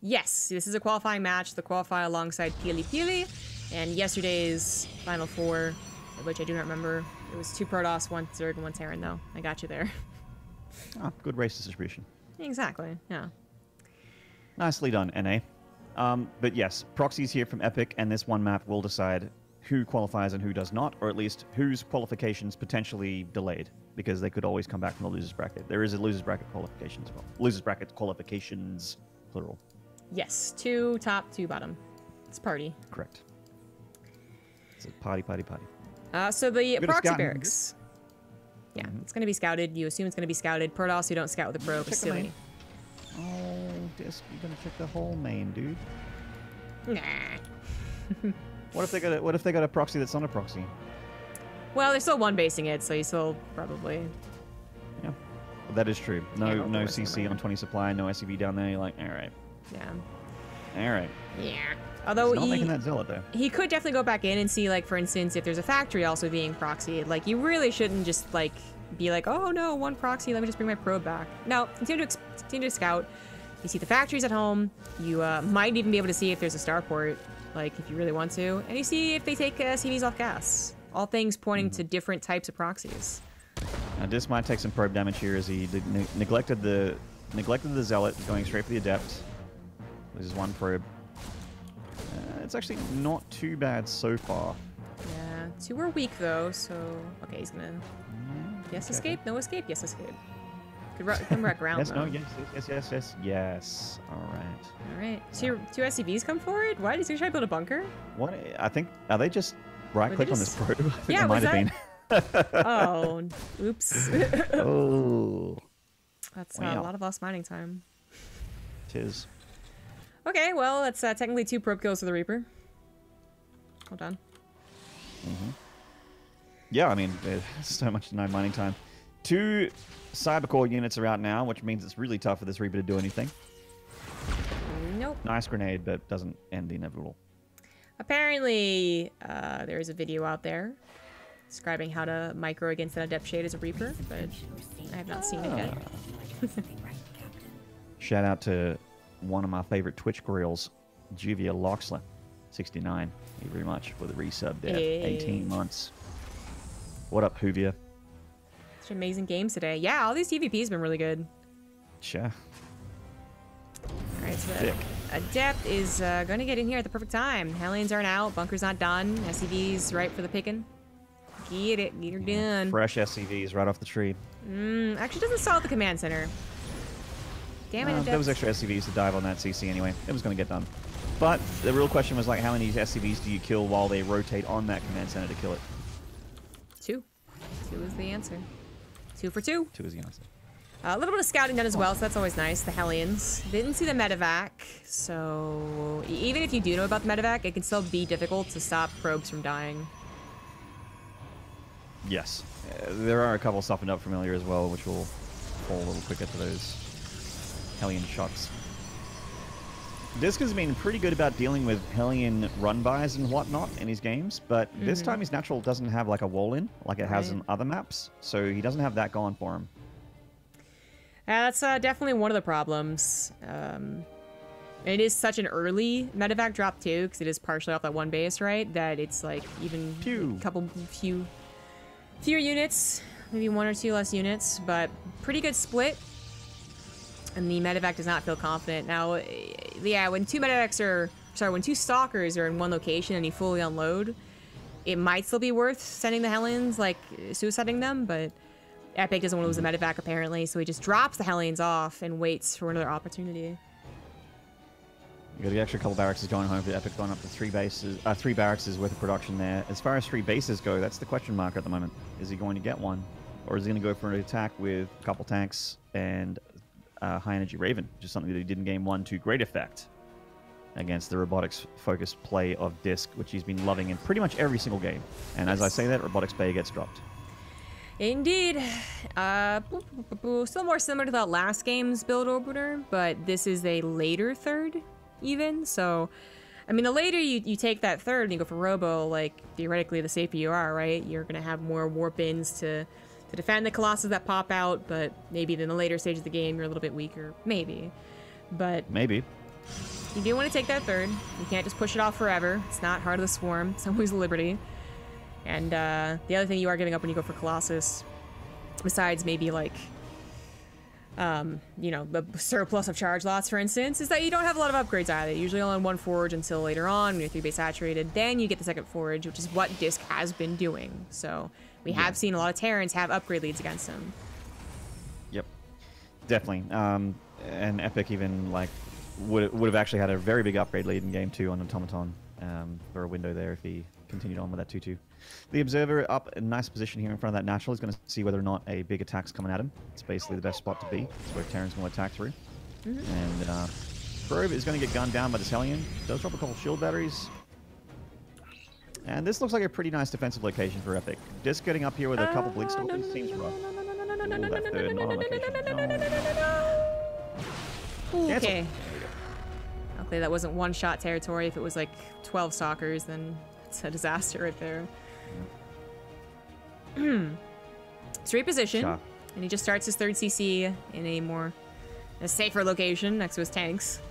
Yes, this is a qualifying match. They qualify alongside Pili Pili, and yesterday's Final Four, which I do not remember. It was 2 Protoss, 1 Zerg, and 1 Terran, though. I got you there. Oh, good race distribution. Exactly, yeah. Nicely done, NA. But yes, proxies here from Epic, and this one map will decide who qualifies and who does not, or at least whose qualifications potentially delayed, because they could always come back from the losers bracket. There is a losers bracket qualification as well. Losers bracket qualifications, plural. Yes, 2 top, 2 bottom. It's party. Correct. It's a party. So the proxy scouting. barracks. Yeah, it's going to be scouted. You assume it's going to be scouted. Protoss, you don't scout with the probe. Check the Silly. main. Oh, DisK, you're gonna check the whole main, dude. Nah. What if they got a proxy that's not a proxy? Well, they're still one basing it, so you still probably. Yeah, but that is true. No, Yeah, no CC on 20 supply, no SCV down there. You're like, all right, Yeah. all right. Yeah. Although He's not making that zealot though. he could definitely go back in and see, like, for instance, if there's a factory also being proxied. Like, you really shouldn't just, like, be like, oh no, one proxy, let me just bring my probe back. No, continue to scout. You see the factories at home. You might even be able to see if there's a starport, like, if you really want to. And you see if they take CVs off gas. All things pointing to different types of proxies. Now, DisK might take some probe damage here as he neglected the zealot, going straight for the adept. This is 1 probe. It's actually not too bad so far. Yeah, 2 were weak though, so okay, he's gonna. Yes, okay. escape. No escape. Yes, escape. Could come back around. Yes, though. no, yes. All right. All right. 2 SCVs come forward. What? Is he trying to build a bunker? What? I think, are they just right-click on this probe? I think Yeah, they might was have been. Oh, oops. Oh. That's Wow. a lot of lost mining time. Tis. Okay, well, that's technically 2 probe kills for the Reaper. Hold on. Yeah, I mean, there's so much denied mining time. 2 Cybercore units are out now, which means it's really tough for this Reaper to do anything. Nope. Nice grenade, but doesn't end the inevitable. Apparently, there is a video out there describing how to micro against an Adept Shade as a Reaper, but I have not seen it yet. Shout out to one of my favorite Twitch grills, Juvia Loxler, 69. Thank you very much for the resub there. Hey. 18 months. What up, Juvia? Such amazing games today. Yeah, all these TVPs have been really good. Sure. Alright, so Sick. Adept is going to get in here at the perfect time. Hellions aren't out, bunker's not done, SCV's ripe for the picking. Get it, get her done. Fresh SCVs right off the tree. Actually doesn't stall at the command center. Damn it, Adept. There was extra SCVs to dive on that CC anyway. It was going to get done. But the real question was, like, how many SCVs do you kill while they rotate on that command center to kill it? 2. 2 is the answer. 2 for 2. 2 is the answer. A little bit of scouting done as well, so that's always nice. The Hellions. Didn't see the medevac, so even if you do know about the medevac, it can still be difficult to stop probes from dying. Yes. There are a couple softened up familiar as well, which will fall a little quicker to those Hellion shots. DisK has been pretty good about dealing with Hellion run-bys and whatnot in his games, but this time his natural doesn't have like a wall-in like it has in other maps, so he doesn't have that going for him. That's definitely one of the problems. It is such an early medevac drop too, because it is partially off that one base, right? That it's like even a couple fewer units, maybe 1 or 2 less units, but pretty good split. And the medevac does not feel confident. Now, yeah, when 2 stalkers are in one location and you fully unload, it might still be worth sending the Hellions, like suiciding them, but Epic doesn't want to lose the medevac apparently, so he just drops the Hellions off and waits for another opportunity. You got the extra couple barracks going home for Epic, going up to 3 barracks worth of production there. As far as 3 bases go, that's the question mark at the moment. Is he going to get one? Or is he going to go for an attack with a couple tanks and high energy Raven, which is something that he did in game 1 to great effect against the robotics focused play of DisK, which he's been loving in pretty much every single game. And as I say that, robotics bay gets dropped. Indeed. Still more similar to that last game's build opener, but this is a later third, even. So, I mean, the later you take that third and you go for Robo, like, theoretically, the safer you are, right? You're going to have more warp-ins to defend the Colossus that pop out, but maybe in the later stage of the game, you're a little bit weaker. Maybe. But... maybe. You do want to take that third. You can't just push it off forever. It's not Heart of the Swarm. It's always Liberty. And the other thing you are giving up when you go for Colossus, besides maybe like, you know, the surplus of charge lots, for instance, is that you don't have a lot of upgrades either. Usually only one forge until later on when you're 3-base saturated. Then you get the second forge, which is what DisK has been doing. So we have seen a lot of Terrans have upgrade leads against him. Yep, definitely. And Epic even like would have actually had a very big upgrade lead in game 2 on Automaton for a window there if he continued on with that 2-2. The Observer up in a nice position here in front of that natural. He's going to see whether or not a big attack's coming at him. It's basically the best spot to be. It's where Terran's going to attack through. And Probe is going to get gunned down by this Hellion. Does drop a couple shield batteries. And this looks like a pretty nice defensive location for Epic. DisK getting up here with a couple Blink Stalkers seems rough. Okay. Okay, that wasn't one-shot territory. If it was like 12 Stalkers, then it's a disaster right there. Straight position, and he just starts his third CC in a safer location next to his tanks.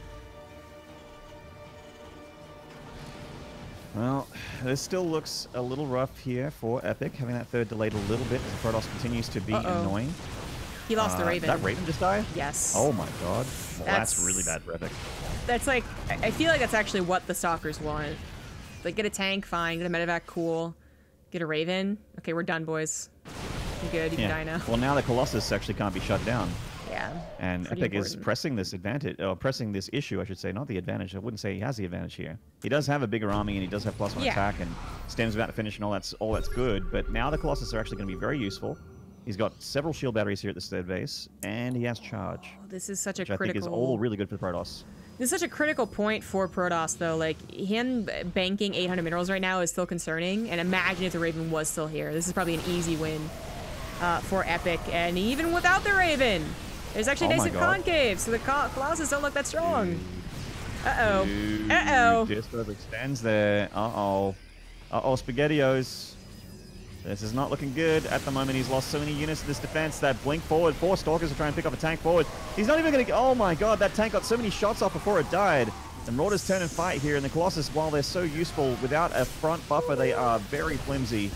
Well, this still looks a little rough here for Epic, having that third delayed a little bit as Protoss continues to be annoying. He lost the Raven. Did that Raven just die? Yes. Oh my god. Well, that's really bad for Epic. That's like, I feel like that's actually what the Stalkers want. Like, get a tank, fine. Get a medevac, cool. Get a Raven. Okay, we're done, boys. You're good. You can die now. Well, now the Colossus actually can't be shut down. Yeah. And Epic is pressing this advantage, or pressing this issue, I should say, not the advantage. I wouldn't say he has the advantage here. He does have a bigger army, and he does have +1 attack, and Stem's about to finish, and all that's good. But now the Colossus are actually going to be very useful. He's got several shield batteries here at this third base, and he has charge. Oh, this is such a critical. critical. I think is all really good for the Protoss. This is such a critical point for Protoss, though. Like, him banking 800 minerals right now is still concerning. And imagine if the Raven was still here. This is probably an easy win for Epic. And even without the Raven, there's actually decent concave, so the Colossus don't look that strong. Uh-oh. Uh-oh. DisK overextends there. Uh-oh. Uh-oh, SpaghettiOs. This is not looking good at the moment. He's lost so many units to this defense. That blink forward. 4 Stalkers are trying to pick up a tank forward. He's not even going to... Oh my god, that tank got so many shots off before it died. And Marauders turn and fight here. And the Colossus, while they're so useful, without a front buffer, they are very flimsy.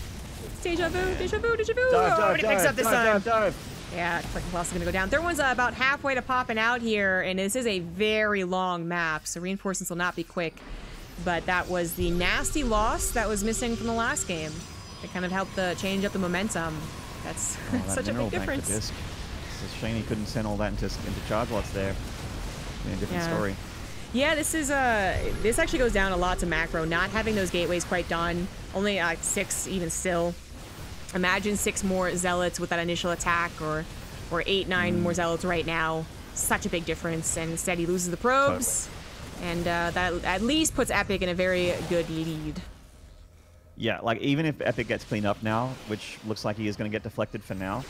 Deja vu, deja vu, deja vu. Dive, picks up this time. Dive. Yeah, it's like Colossus is going to go down. Third one's about halfway to popping out here. And this is a very long map, so reinforcements will not be quick. But that was the nasty loss that was missing from the last game. It kind of helped change up the momentum. That's such a big difference. It's a shame he couldn't send all that into charge lots there. In a different story. Yeah, this actually goes down a lot to macro. Not having those gateways quite done. Only 6 even still. Imagine 6 more zealots with that initial attack, or 8, 9 more zealots right now. Such a big difference. And instead he loses the probes. Totally. And that at least puts Epic in a very good lead. Yeah, like, even if Epic gets cleaned up now, which looks like he is going to get deflected for now,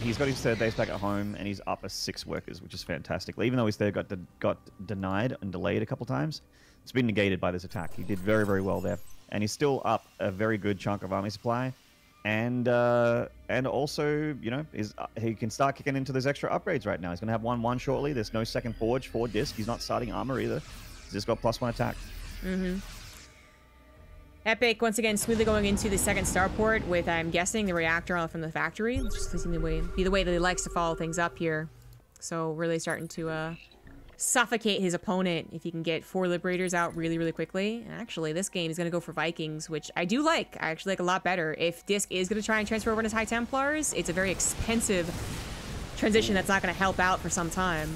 he's got his third base back at home, and he's up a 6 workers, which is fantastic. Even though his third got denied and delayed a couple times, it's been negated by this attack. He did very, very well there. And he's still up a very good chunk of army supply. And also, you know, he can start kicking into those extra upgrades right now. He's going to have 1-1 shortly. There's no second forge for DisK. He's not starting armor either. He's just got +1 attack. Epic, once again, smoothly going into the second starport with, I'm guessing, the reactor from the factory. It's just be the way that he likes to follow things up here. So really starting to suffocate his opponent if he can get 4 Liberators out really, really quickly. And actually, this game is going to go for Vikings, which I do like. I actually like a lot better. If DisK is going to try and transfer over to High Templars, it's a very expensive transition that's not going to help out for some time.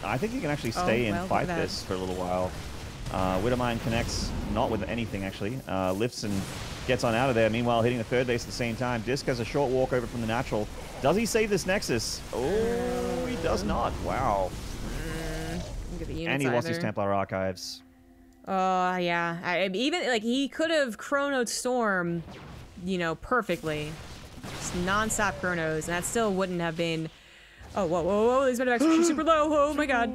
I think he can actually stay and fight this for a little while. Widowmine connects, not with anything actually, lifts and gets on out of there, meanwhile hitting the third base at the same time. DisK has a short walk over from the natural. Does he save this Nexus? Oh, he does not. Wow. And he lost his Templar archives. Oh, yeah. Even, like, he could have Chrono Storm, you know, perfectly. Just non-stop chronos, and that still wouldn't have been... Oh, whoa, whoa, whoa, these medevac's actually super low. Oh my god.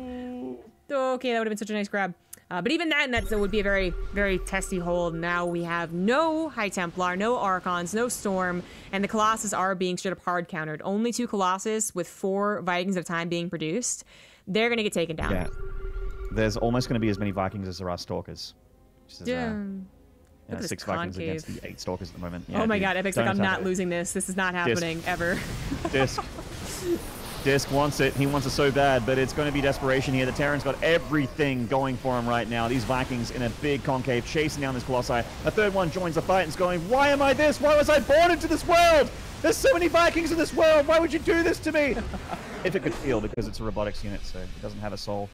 Okay, that would have been such a nice grab. But even that still would be a very, very testy hold. Now we have no High Templar, no Archons, no Storm, and the Colossus are being straight up hard countered. Only 2 Colossus with 4 Vikings at a time being produced. They're going to get taken down. Yeah. There's almost going to be as many Vikings as there are Stalkers. Which is, yeah. 6 Vikings against the 8 Stalkers at the moment. Yeah, oh my god, Epic's like, I'm not losing this. This is not happening, ever. DisK wants it. He wants it so bad, but it's going to be desperation here. The Terran's got everything going for him right now. These Vikings in a big concave chasing down this Colossi. A third one joins the fight and is going, why am I this? Why was I born into this world? There's so many Vikings in this world. Why would you do this to me? If it could feel, because it's a robotics unit, so it doesn't have a soul.